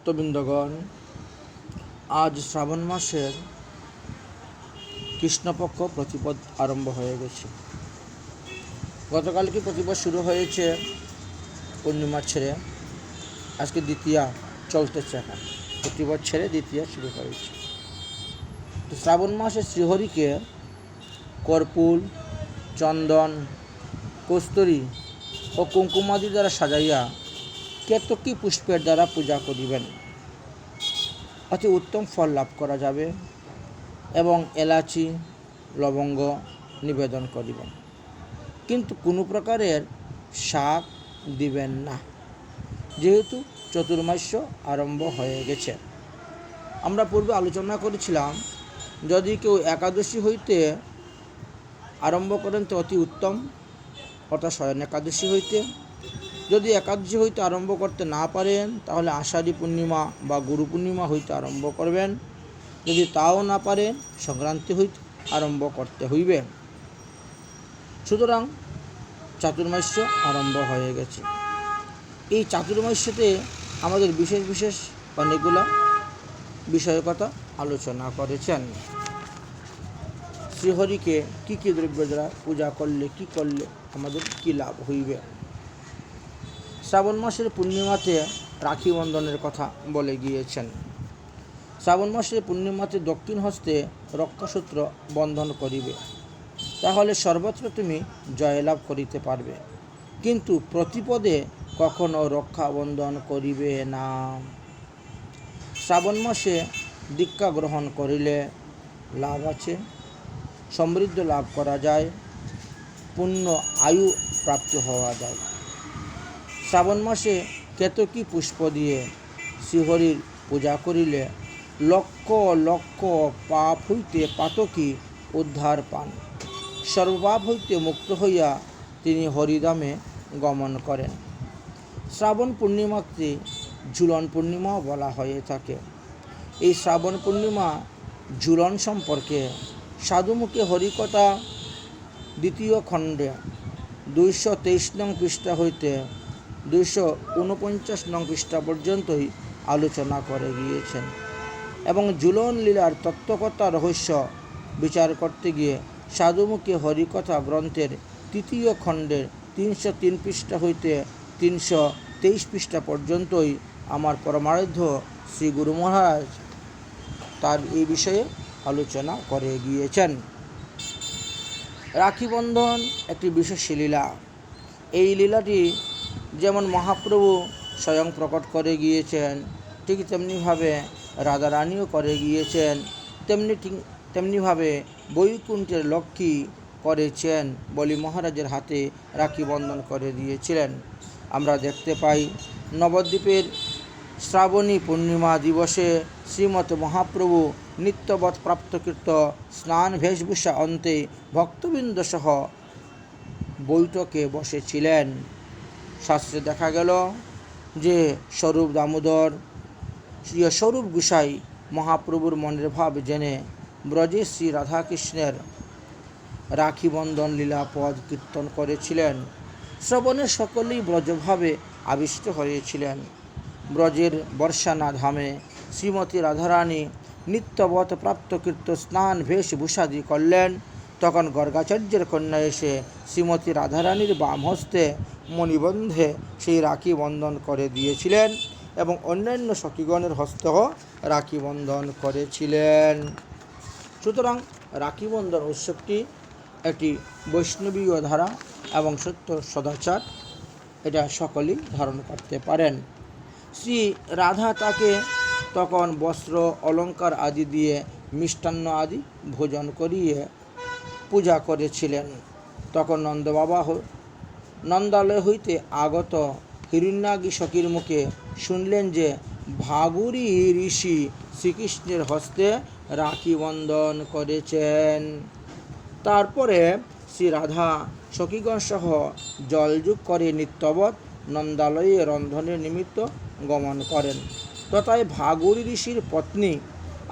ভক্তবৃন্দগণ, আজ শ্রাবণ মাসের কৃষ্ণপক্ষ প্রতিপদ আরম্ভ হয়ে গেছে। গতকালকে প্রতিপদ শুরু হয়েছে পূর্ণিমা ছেড়ে, আজকে দ্বিতীয়া চলতেছে। এখন প্রতিপদ ছেড়ে দ্বিতীয়া শুরু হয়েছে। তো শ্রাবণ মাসে শ্রীহরিকে কর্পূর, চন্দন, কস্তুরী ও কুঙ্কুমাদি দ্বারা সাজাইয়া কেতকী পুষ্পের দ্বারা পূজা করিবেন, অতি উত্তম ফল লাভ করা যাবে। এবং এলাচি, লবঙ্গ নিবেদন করিবেন, কিন্তু কোনো প্রকারের শাক দিবেন না, যেহেতু চতুর্মাস্য আরম্ভ হয়ে গেছে। আমরা পূর্বে আলোচনা করেছিলাম, যদি কেউ একাদশী হইতে আরম্ভ করেন তো অতি উত্তম, অর্থাৎ শয়ন একাদশী হইতে। যদি একাদশী হইতে আরম্ভ করতে না পারেন, তাহলে আষাঢ়ী পূর্ণিমা বা গুরু পূর্ণিমা হইতে আরম্ভ করবেন। যদি তাও না পারেন, সংক্রান্তি হইতে আরম্ভ করতে হইবে। সুতরাং চাতুর্মাস্য আরম্ভ হয়ে গেছে। এই চাতুর্মাস্যতে আমাদের বিশেষ বিশেষ অনেকগুলো বিষয়কতা আলোচনা করেছেন। শ্রীহরিকে কী কী দ্রব্য দ্বারা পূজা করলে, কি করলে আমাদের কী লাভ হইবে। শ্রাবণ মাসের পূর্ণিমাতে রাখি বন্ধনের কথা বলে গিয়েছেন। শ্রাবণ মাসের পূর্ণিমাতে দক্ষিণ হস্তে রক্ষাসূত্র বন্ধন করিবে, তাহলে সর্বত্র তুমি জয়লাভ করিতে পারবে, কিন্তু প্রতিপদে কখনো রক্ষা বন্ধন করিবে না। শ্রাবণ মাসে দীক্ষা গ্রহণ করিলে লাভ আছে, সমৃদ্ধ লাভ করা যায়, পূর্ণ আয়ু প্রাপ্ত হওয়া যায়। শ্রাবণ মাসে কেতকী পুষ্প দিয়ে শ্রীহরির পূজা করিলে লক্ষ লক্ষ পাপ হইতে পাতকী উদ্ধার পান, সর্বপাপ হইতে মুক্ত হইয়া তিনি হরিধামে গমন করেন। শ্রাবণ পূর্ণিমাকে ঝুলন পূর্ণিমাও বলা হয়ে থাকে। এই শ্রাবণ পূর্ণিমা ঝুলন সম্পর্কে সাধুমুখে হরিকথা দ্বিতীয় খণ্ডে 223 নং পৃষ্ঠা হইতে 249 নং পৃষ্ঠা পর্যন্তই আলোচনা করে গিয়েছেন। এবং ঝুলন লীলার তত্ত্বকথা রহস্য বিচার করতে গিয়ে সাধুমুখে হরিকথা গ্রন্থের তৃতীয় খণ্ডের 303 পৃষ্ঠা হইতে 323 পৃষ্ঠা পর্যন্তই আমার পরমারাধ্য শ্রী গুরু মহারাজ তার এই বিষয়ে আলোচনা করে গিয়েছেন। রাখি বন্ধন একটি বিশেষ লীলা। এই লীলাটি যেমন মহাপ্রভু স্বয়ং প্রকট করে গিয়েছেন, ঠিক তেমনিভাবে রাধারানীও করে গিয়েছেন, তেমনিভাবে বৈকুণ্ঠের লক্ষ্মী করেছেন, বলি মহারাজের হাতে রাখি বন্ধন করে দিয়েছিলেন। আমরা দেখতে পাই নবদ্বীপের শ্রাবণী পূর্ণিমা দিবসে শ্রীমৎ মহাপ্রভু নিত্যবৎ প্রাপ্তকৃত স্নান বেশভূষা অন্তে ভক্তবৃন্দ সহ বৈঠকে বসেছিলেন। শাস্ত্রে দেখা গেল যে স্বরূপ দামোদর স্বরূপ গোসাই মহাপ্রভুর মনের ভাব জেনে ব্রজে শ্রী রাধাকৃষ্ণের রাখি বন্ধন লীলা পদ কীর্তন করেছিলেন। শ্রবণে সকলেই ব্রজভাবে আবিষ্ট হয়েছিলেন। ব্রজের বর্ষানা ধামে শ্রীমতী রাধারানী নিত্যবৎ প্রাপ্তকৃত স্নান বেশভূষাদি করলেন। তখন গর্গাচার্যের কন্যা এসে শ্রীমতী রাধারানীর বাম হস্তে মণিবন্ধে সেই রাখি বন্ধন করে দিয়েছিলেন এবং অন্যান্য সখীগণের হস্তেও রাখি বন্ধন করেছিলেন। সুতরাং রাখি বন্ধন উৎসবটি একটি বৈষ্ণবীয় ধারা এবং সত্য সদাচার, এটা সকলেই ধারণ করতে পারেন। শ্রী রাধা তাকে তখন বস্ত্র অলঙ্কার আদি দিয়ে মিষ্টান্ন আদি ভোজন করিয়ে পূজা করেছিলেন। তখন নন্দবাবা নন্দালয় হইতে আগত হিরণ্যাগী সখীর মুখে শুনলেন যে ভাগুরী ঋষি শ্রীকৃষ্ণের হস্তে রাখি বন্ধন করেছেন। তারপরে শ্রী রাধা সখীগণ সহ জলযোগ করে নিত্যবৎ নন্দালয়ে রন্ধনের নিমিত্ত গমন করেন। তথায় ভাগুরী ঋষির পত্নী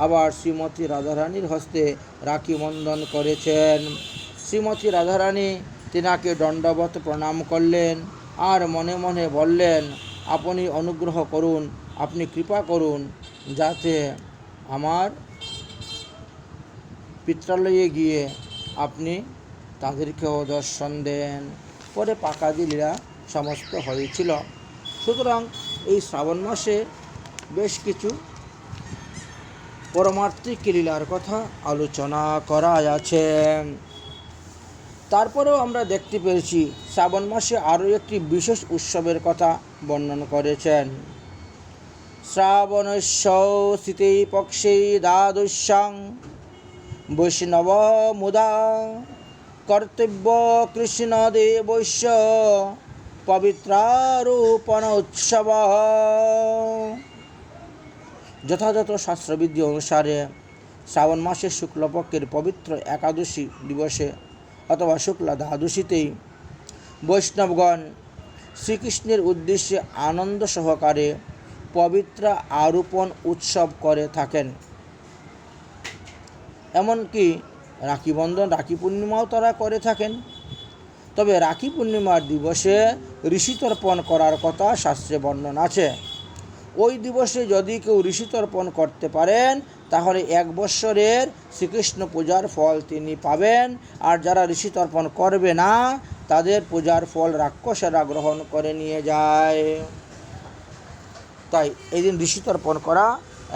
আবার শ্রীমতী রাধারানীর হস্তে রাখি বন্ধন করেছেন। শ্রীমতী রাধারানী তিনাকে দণ্ডবত প্রণাম করলেন আর মনে মনে বললেন, আপনি অনুগ্রহ করুন, আপনি কৃপা করুন যাতে আমার পিত্রালয়ে গিয়ে আপনি তাদেরকেও দর্শন দেন। পরে পাকাদি লীলা সমস্ত হয়েছিল। সুতরাং এই শ্রাবণ মাসে বেশ কিছু পরমার্থিক লীলার কথা আলোচনা করা আছে। তারপরেও আমরা দেখতে পেয়েছি শ্রাবণ মাসে আরও একটি বিশেষ উৎসবের কথা বর্ণন করেছেন। শ্রাবণস্য শীতে পক্ষে দ্বাদশ্যাং বৈষ্ণব মুদা কর্তব্য কৃষ্ণদেবস্য পবিত্রারোপণ উৎসব। যথাযথ শাস্ত্রবিধি অনুসারে শ্রাবণ মাসের শুক্লপক্ষের পবিত্র একাদশী দিবসে অথবা শুক্লা দ্বাদশীতেই বৈষ্ণবগণ শ্রীকৃষ্ণের উদ্দেশ্যে আনন্দ সহকারে পবিত্র আরোপণ উৎসব করে থাকেন। এমনকি রাখি বন্ধন, রাখি পূর্ণিমাও তারা করে থাকেন। তবে রাখি পূর্ণিমার দিবসে ঋষি তর্পণ করার কথা শাস্ত্রে বর্ণনা আছে। ওই দিবসে যদি কেউ ঋষি তর্পণ করতে পারেন তাহলে 1 বৎসরের শ্রীকৃষ্ণ পূজার ফল তিনি পাবেন। আর যারা ঋষি তর্পণ করবে না তাদের পূজার ফল রাক্ষসেরা গ্রহণ করে নিয়ে যায়। তাই এই দিন ঋষি তর্পণ করা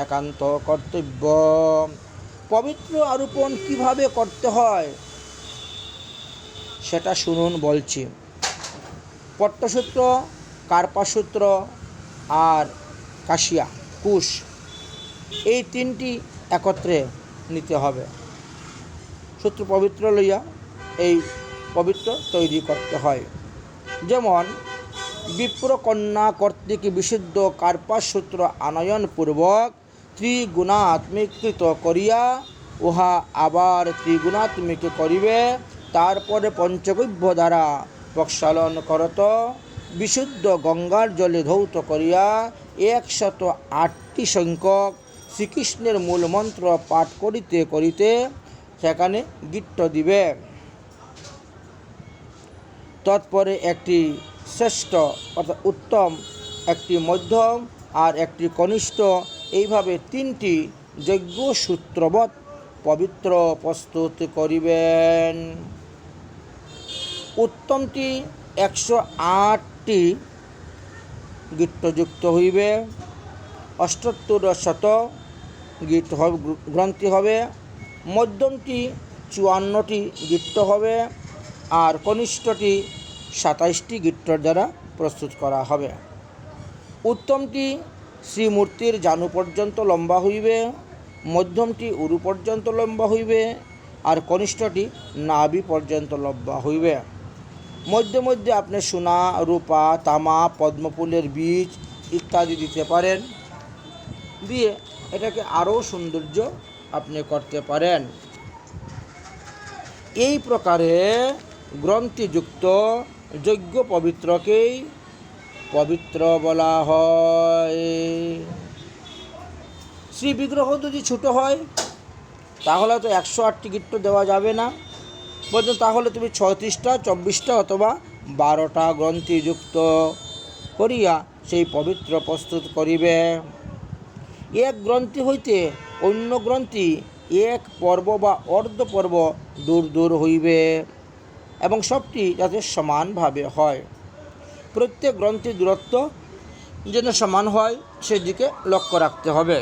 একান্ত কর্তব্য। পবিত্র আরোপণ কিভাবে করতে হয় সেটা শুনুন বলছি। পট্টসূত্র, কার্পাসূত্র আর কাশিয়া কুশ এই 3টি একত্রে নিতে হবে। সূত্র পবিত্র লইয়া এই পবিত্র তৈরি করতে হয়। যেমন বিপ্রকন্যা কর্তৃক বিশুদ্ধ কার্পাসূত্র আনয়নপূর্বক ত্রিগুণাত্মিকৃত করিয়া উহা আবার ত্রিগুণাত্মিক করিবে। তারপরে পঞ্চগব্য দ্বারা প্রক্ষালন করত বিশুদ্ধ গঙ্গার জলে ধৌত করিয়া 108টি সংখ্যক শ্রীকৃষ্ণের মূল মন্ত্র পাঠ করিতে করিতে সেখানে গিট্ট দিবে। তৎপরে একটি শ্রেষ্ঠ অর্থাৎ উত্তম, একটি মধ্যম আর একটি কনিষ্ঠ, এইভাবে 3টি যজ্ঞ সূত্রবৎ পবিত্র প্রস্তুত করিবেন। উত্তমটি 108টি গিট্টযুক্ত হইবে, 78 গিট্ট গ্রন্থি হবে, মধ্যমটি 54টি গিট্ট হবে আর কনিষ্ঠটি 27টি গিট্টর দ্বারা প্রস্তুত করা হবে। উত্তমটি শ্রীমূর্তির জানু পর্যন্ত লম্বা হইবে, মধ্যমটি উরু পর্যন্ত লম্বা হইবে আর কনিষ্ঠটি নাভি পর্যন্ত লম্বা হইবে। মধ্যে মধ্যে আপনি সোনা, রূপা, তামা, পদ্মফুলের বীজ ইত্যাদি দিতে পারেন, দিয়ে এটাকে আরও সৌন্দর্য আপনি করতে পারেন। এই প্রকারে গ্রন্থিযুক্ত যজ্ঞ পবিত্রকেই পবিত্র বলা হয়। শ্রী বিগ্রহ যদি ছোট হয় তাহলে তো 108টি গিট্ট দেওয়া যাবে না, বলছেন তাহলে তুমি 36টা, 24টা অথবা 12টা গ্রন্থিযুক্ত করিয়া সেই পবিত্র প্রস্তুত করিবে। এক গ্রন্থি হইতে অন্য গ্রন্থি 1 পর্ব বা অর্ধ পর্ব দূর দূর হইবে এবং সবটি যাতে সমানভাবে হয়। প্রত্যেক গ্রন্থির দূরত্ব যেন সমান হয় সেদিকে লক্ষ্য রাখতে হবে।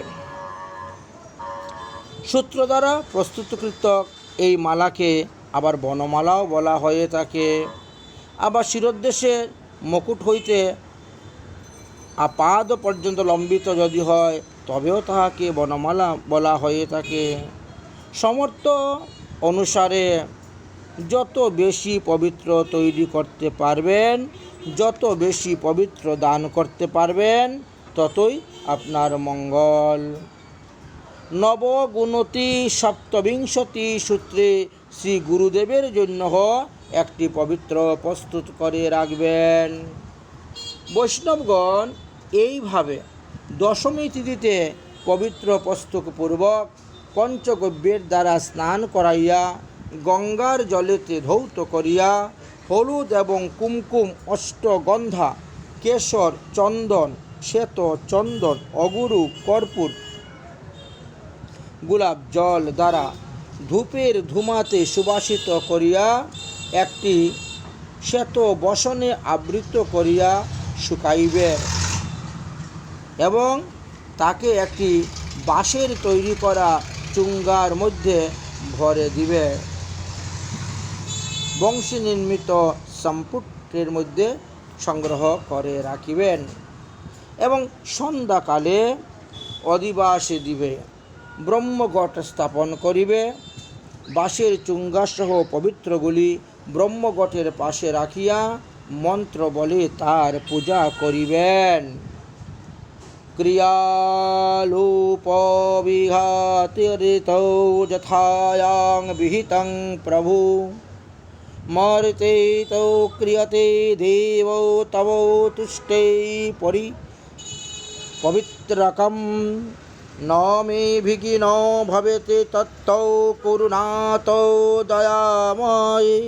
সূত্র দ্বারা প্রস্তুতকৃত এই মালাকে আবার বনমালাও বলা হয়ে থাকে। আবার শিরোদ্দেশে মুকুট হইতে আপাদ পর্যন্ত লম্বিত যদি হয় তবেও তাহাকে বনমালা বলা হয়ে থাকে। সমর্থ অনুসারে যত বেশি পবিত্র তৈরি করতে পারবেন, যত বেশি পবিত্র দান করতে পারবেন ততই আপনার মঙ্গল। নবগুণতি সপ্তবিংশতি সূত্রে শ্রী গুরুদেবের জন্য একটি পবিত্র প্রস্তুত করে রাখবেন। বৈষ্ণবগণ এইভাবে দশমী তিথিতে পবিত্র প্রস্তুতপূর্বক পঞ্চগব্যের দ্বারা স্নান করাইয়া গঙ্গার জলেতে ধৌত করিয়া হলুদ এবং কুমকুম, অষ্টগন্ধা, কেশর, চন্দন শ্বেত, চন্দন, অগুরু, কর্পূর, গোলাপ জল দ্বারা ধূপের ধূমাতে সুবাসিত করিয়া একটি শ্বেত বসনে আবৃত করিয়া শুকাইবে এবং তাকে একটি বাঁশের তৈরি করা চুঙ্গার মধ্যে ভরে দিবে। বংশী নির্মিত সম্পুটের মধ্যে সংগ্রহ করে রাখিবেন এবং সন্ধ্যাকালে অধিবাসে দিবে। ব্রহ্মঘট স্থাপন করিবে। বাঁশের চুঙ্গাসহ পবিত্রগুলি ব্রহ্মঘটের পাশে রাখিয়া মন্ত্র বলে তার পূজা করিবেন। ক্রিয়ালোপবিঘাতিরিতৌ যথায়াং বিহিতং প্রভু মর্তেতৌ ক্রিয়তে দেবৌ তবৌ তুষ্টে পবিত্রকম ন মে ভিঘ্নো ভবেতে তত্তৌ করুণাতৌ দয়াময়ে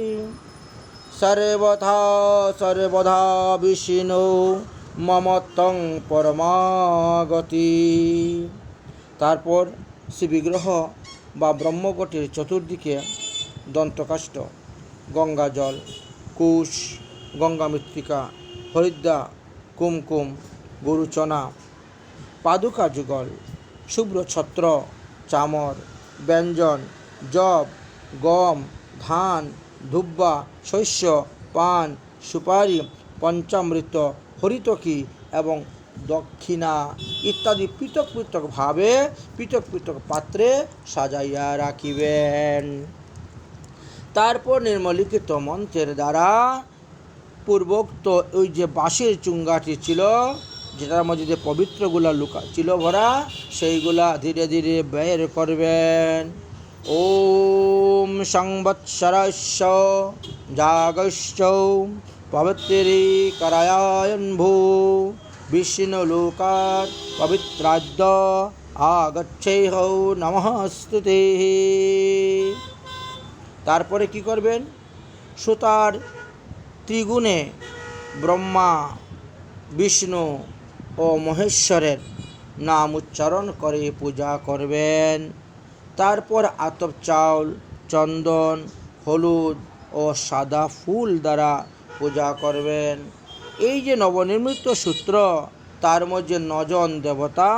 সর্বদা বিষ্ণু মম তং পরমাগতি। তারপর শ্রী বিগ্রহ বা ব্রহ্মঘটের চতুর্দিকে দন্তকাষ্ঠ, গঙ্গা জল, কুশ, গঙ্গা মৃত্তিকা, হরিদ্রা, কুমকুম, গুরুচনা, পাদুকা যুগল, শুভ্র ছত্র, চামর, ব্যঞ্জন, যব, গম, ধান, দুব্বা, শস্য, পান, সুপারি, পঞ্চামৃত, হরিতকি এবং দক্ষিণা ইত্যাদি পৃথক পৃথকভাবে পৃথক পৃথক পাত্রে সাজাইয়া রাখিবেন। তারপর নিম্নলিখিত মন্ত্রের দ্বারা পূর্বোক্ত ওই যে বাঁশের চুঙ্গাটি ছিল, যেটার মধ্যে যে পবিত্রগুলা লুকা ছিল ভরা, সেইগুলা ধীরে ধীরে বের করবেন। ওম সংবৎসরস্য জাগস্য পবিত্রীকরায়ন্ভূ বিষ্ণুলোকাৎ পবিত্রাদ্য আগচ্ছেহ নমস্তুতে। তারপরে কি করবেন? সুতার ত্রিগুণে ব্রহ্মা, বিষ্ণু ও মহেশ্বরের নাম উচ্চারণ করে পূজা করবেন। তারপর আতপ চাউল, চন্দন, হলুদ ও সাদা ফুল দ্বারা পূজা করবেন। এই যে নবনির্মিত সূত্র, তার মধ্যে 9 জন দেবতা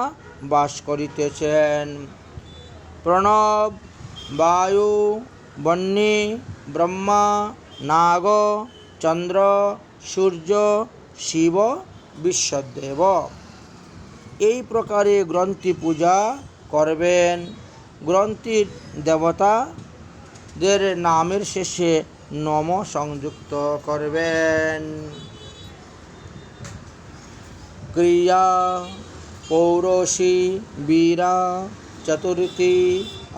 বাস করিতেছেন। প্রণব, বায়ু, বহ্নি, ব্রহ্মা, নাগ, চন্দ্র, সূর্য, শিব, বিশ্বদেব। এই প্রকারে গ্রন্থি পূজা করবেন। গ্রন্থির দেবতাদের নামের শেষে নম সংযুক্ত করবেন। ক্রিয়া পৌরসী বীরা চতুর্থী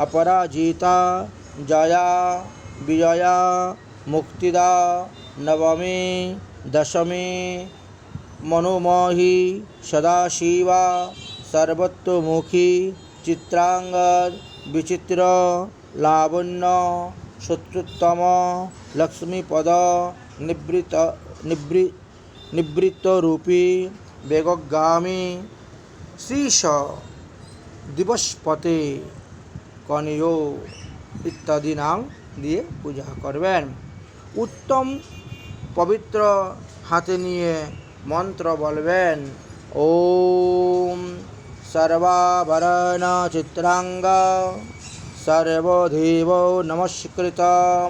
অপরাজিতা জয়া বিজয়া মুক্তিদা নবমী দশমী মনোমোহি সদাশিবা সর্বতোমুখী চিত্রাঙ্গদ বিচিত্র লাবণ্য শত্রুত্তম লক্ষ্মীপদ নিবৃত্তরূপী বেগগামী শ্রীশ দিবসপতে কনিয় ইত্যাদি নাম দিয়ে পূজা করবেন। উত্তম পবিত্র হাতে নিয়ে মন্ত্র বলবেন। ওম সর্বাভরণ চিত্রাঙ্গ সর্বদেব নমস্কৃতম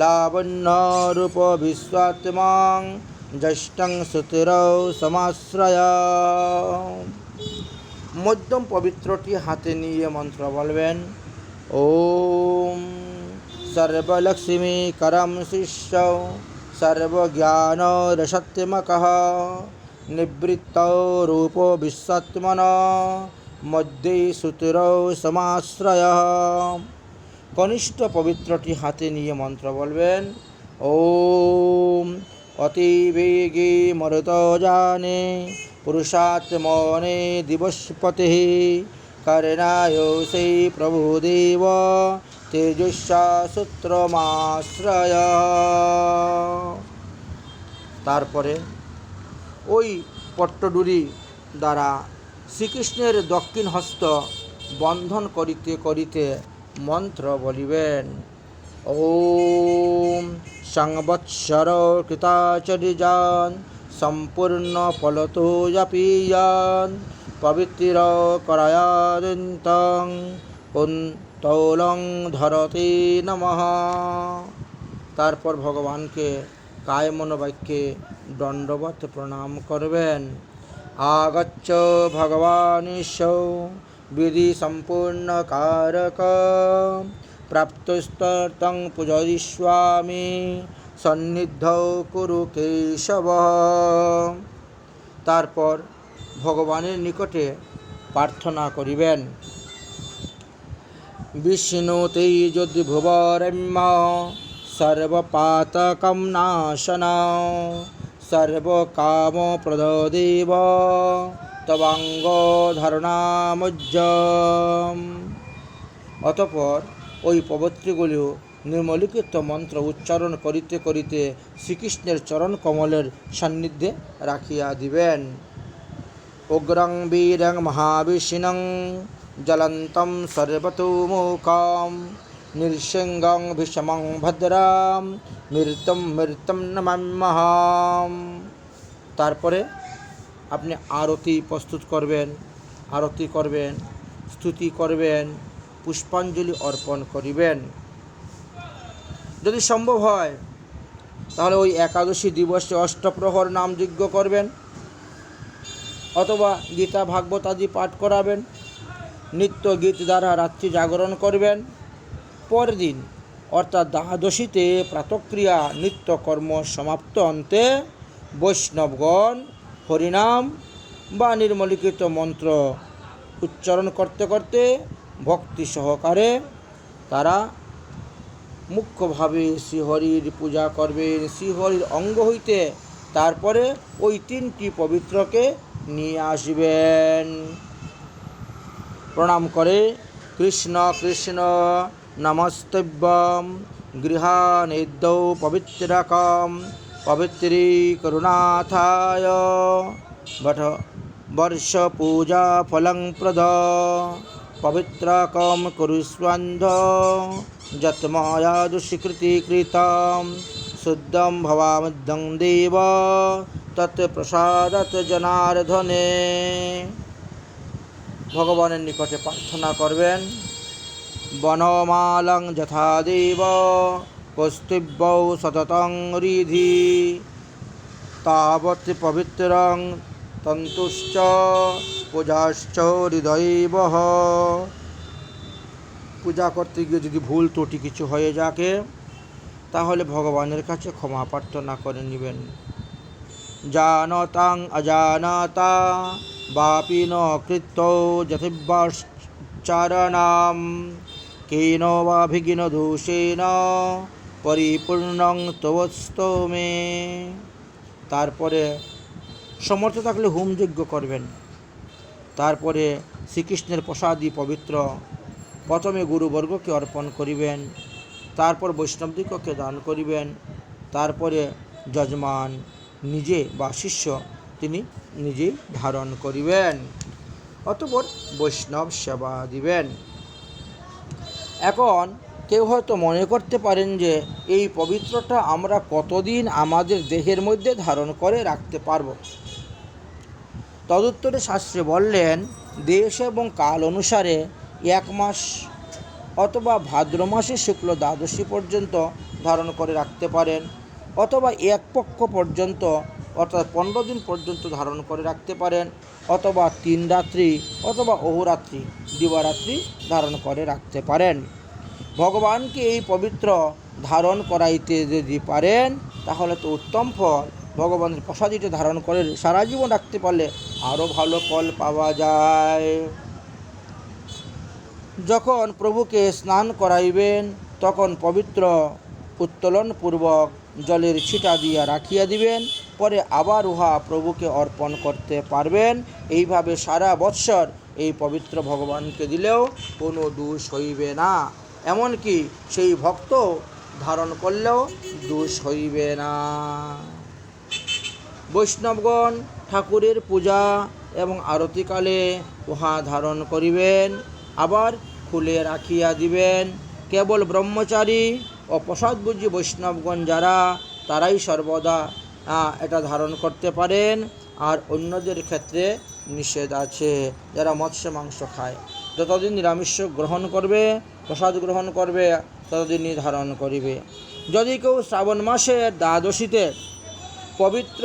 লাবণ্য রূপ বিশ্বত্মাং জ্যেষ্ঠং সুতিরৌ সমাশ্রয়। মধ্যম পবিত্রটি হাতে নিয়ে মন্ত্র বলবেন। ওম সর্বলক্ষ্মী করম শিষ্য সর্বজ্ঞান রসত্মকঃ নিবৃত্ত রূপ বিশ্বত্মন মধ্যে সুতিরৌ সমাশ্রয়। কনিষ্ঠ পবিত্রটি হাতে নিয়ে মন্ত্র বলবেন। ওম অতিবেগী মরুতজানে পুরুষাত্মনে দিবসপতে করণায় সেই প্রভুদেব তেজস্বা সূত্রমাশ্রয়। তারপরে ওই পট্টডুরি দ্বারা শ্রীকৃষ্ণের দক্ষিণ হস্ত বন্ধন করিতে করিতে মন্ত্র বলিবেন। ওম সংবৎসর কৃতাচরিজান সম্পূর্ণ ফলতো জাপিয়ান পবিত্র করায়াদন্তং কুন্তৌলং ধরতে নমঃ। তারপর ভগবানকে কায় মনোবাক্যে দণ্ডবৎ প্রণাম করবেন। আগচ্ছ ভগবানীশৌ বিধি সম্পূর্ণ কারক প্রাপ্তস্তং পূজয়িষ্যামি সন্নিধ্যৌ কুরু কেশব। তারপর ভগবানের নিকটে প্রার্থনা করিবেন। বিষ্ণুতে যদি ভুবরেম্য সর্বপাতকম নাশন সর্বকামপ্রদ দেব তবাঙ্গ ধারণামজ্জম। অতঃপর ওই পবিত্রগুলো নির্মলিখিত মন্ত্র উচ্চারণ করিতে করিতে শ্রীকৃষ্ণের চরণ কমলের সান্নিধ্যে রাখিয়া দিবেন। উগ্রং বীরং মহাবিষ্ণুং জ্বলন্तं সর্বতোমুখম নৃসিংহং ভীষমং ভদ্রাম মৃত্যুম নমাম্যহম। তারপরে আপনি আরতি প্রস্তুত করবেন, আরতি করবেন, স্তুতি করবেন, পুষ্পাঞ্জলি অর্পণ করিবেন। যদি সম্ভব হয় তাহলে ওই একাদশী দিবসে অষ্টপ্রহর নাম যজ্ঞ করবেন, অথবা গীতা ভাগবত আদি পাঠ করাবেন, নিত্য গীত দ্বারা রাত্রি জাগরণ করবেন। পরের দিন অর্থাৎ দ্বাদশীতে প্রাতক্রিয়া নিত্যকর্ম সমাপ্ত অন্তে বৈষ্ণবগণ হরিনাম বা নির্মলিখিত মন্ত্র উচ্চারণ করতে করতে ভক্তি সহকারে তারা মুখ্যভাবে শ্রীহরির পূজা করবেন। শ্রীহরির অঙ্গ হইতে তারপরে ওই তিনটি পবিত্রকে নিয়ে আসবেন। প্রণাম করে কৃষ্ণ কৃষ্ণ নমস্তুভ্যং গৃহানেদ্যৌ পবিত্রকম পবিত্রী করুণাথায় বর্ষ পূজা ফলং প্রদ পবিত্রকম কুরুষ্বন্ধ যৎময়া দুষ্কৃতি কৃতম শুদ্ধম ভবামদ্যং দেব তৎপ্রসাদত জনার্দনে। ভগবানের নিকটে প্রার্থনা করবেন। বনমালং যথা দেব কৌস্তুভ্যৌ সততং হৃদি তাবৎ পবিত্রং তন্তুশ্চ পূজাশ্চ হৃদয়বহ। পূজা করতে গিয়ে যদি ভুল ত্রুটি কিছু হয়ে যাকে তাহলে ভগবানের কাছে ক্ষমা প্রার্থনা করে নেবেন। জানতাং অজানতা বাপি ন কৃত্যৌ যথিবাশ্চারণাম কেন বা ভিঘ্ন দোষেন পরিপূর্ণং তবস্তু মে। তারপরে সমর্থ থাকলে হোম যজ্ঞ করবেন। তারপরে শ্রীকৃষ্ণের প্রসাদী পবিত্র প্রথমে গুরুবর্গকে অর্পণ করিবেন, তারপর বৈষ্ণবদিগকে দান করিবেন, তারপরে যজমান নিজে বা শিষ্য তিনি নিজেই ধারণ করিবেন, অতঃপর বৈষ্ণব সেবা দিবেন। এখন কেউ হয়তো মনে করতে পারেন যে এই পবিত্রটা আমরা কতদিন আমাদের দেহের মধ্যে ধারণ করে রাখতে পারব। তদুত্তরে শাস্ত্রে বললেন দেশ এবং কাল অনুসারে 1 মাস অথবা ভাদ্র মাসে শুক্ল দ্বাদশী পর্যন্ত ধারণ করে রাখতে পারেন, অথবা 1 পক্ষ পর্যন্ত অর্থাৎ 15 দিন পর্যন্ত ধারণ করে রাখতে পারেন, অথবা 3 রাত্রি অথবা অহোরাত্রি দিবারাত্রি ধারণ করে রাখতে পারেন। ভগবানকে এই পবিত্র ধারণ করাইতে যদি পারেন তাহলে তো উত্তম ফল। ভগবানের প্রসাদীটা ধারণ করে সারা জীবন রাখতে পারলে আরও ভালো ফল পাওয়া যায়। যখন প্রভুকে স্নান করাইবেন তখন পবিত্র উত্তোলনপূর্বক জলের ছিটা দিয়া রাখিয়া দিবেন, পরে আবার উহা প্রভুকে অর্পণ করতে পারবেন। এইভাবে সারা বৎসর এই পবিত্র ভগবানকে দিলেও কোনো দোষ হইবে না, এমনকি সেই ভক্ত ধারণ করলেও দোষ হইবে না। বৈষ্ণবগণ ঠাকুরের পূজা এবং আরতিকালে উহা ধারণ করিবেন, আবার খুলে রাখিয়া দিবেন। কেবল ব্রহ্মচারী ও প্রসাদভোজী বৈষ্ণবগণ যারা, তারাই সর্বদা এটা ধারণ করতে পারেন। আর অন্যদের ক্ষেত্রে নিষেধ আছে, যারা মৎস্য মাংস খায়। যতদিন নিরামিষ গ্রহণ করবে, প্রসাদ গ্রহণ করবে, ততদিনই ধারণ করিবে। যদি কেউ শ্রাবণ মাসের দ্বাদশীতে পবিত্র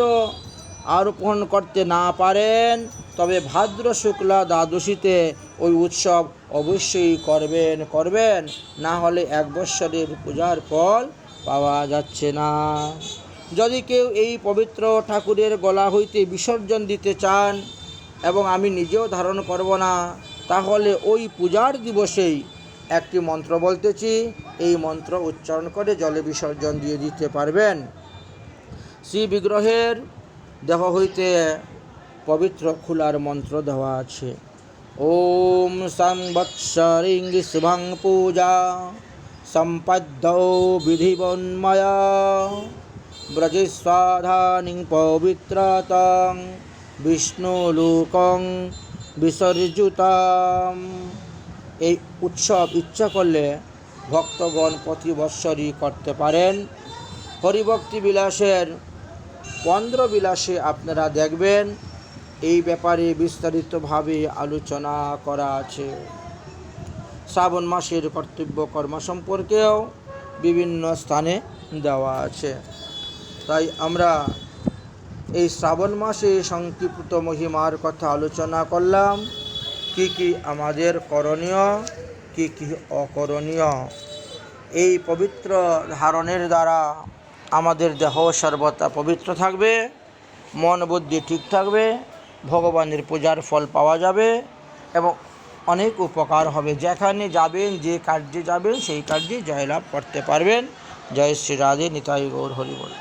আরোপণ করতে না পারেন, তবে ভাদ্র শুক্লা দ্বাদশীতে ওই উৎসব অবশ্যই করবেন, না হলে 1 বৎসরের পূজার ফল পাওয়া যাচ্ছে না। যদি কেউ এই পবিত্র ঠাকুরের গলা হইতে বিসর্জন দিতে চান এবং আমি নিজেও ধারণ করব না, তাহলে ওই পূজার দিবসেই একটি মন্ত্র বলতেছি, এই মন্ত্র উচ্চারণ করে জলে বিসর্জন দিয়ে দিতে পারবেন। শ্রী বিগ্রহের দেহ হইতে পবিত্র খোলার মন্ত্র দেওয়া আছে। ওম সংবৎসরিং শুভং পূজা সম্পদ্যৌ বিধিবন্ময়া ব্রজেস্বাধানিং পবিত্রতং বিষ্ণুলোকং বিসর্জিতাম। এই উৎসব ইচ্ছা করলে ভক্তগণ প্রতি বৎসরই করতে পারেন। হরিভক্তি বিলাসের 15 বিলাসে আপনারা দেখবেন, এই ব্যাপারে বিস্তারিতভাবে আলোচনা করা আছে। শ্রাবণ মাসের কর্তব্য কর্ম সম্পর্কেও বিভিন্ন স্থানে দেওয়া আছে। তাই আমরা এই শ্রাবণ মাসে সংক্ষিপ্ত মহিমার কথা আলোচনা করলাম, কি কি আমাদের করণীয়, কি কি অকরণীয়। এই পবিত্র ধারণের দ্বারা আমাদের দেহ সর্বদা পবিত্র থাকবে, মন বুদ্ধি ঠিক থাকবে, ভগবানের পূজার ফল পাওয়া যাবে এবং অনেক উপকার হবে। যেখানে যাবেন, যে কার্যে যাবেন, সেই কার্যে জয়লাভ করতে পারবেন। জয় শ্রী রাধে, নিতাই গৌর হরি বল।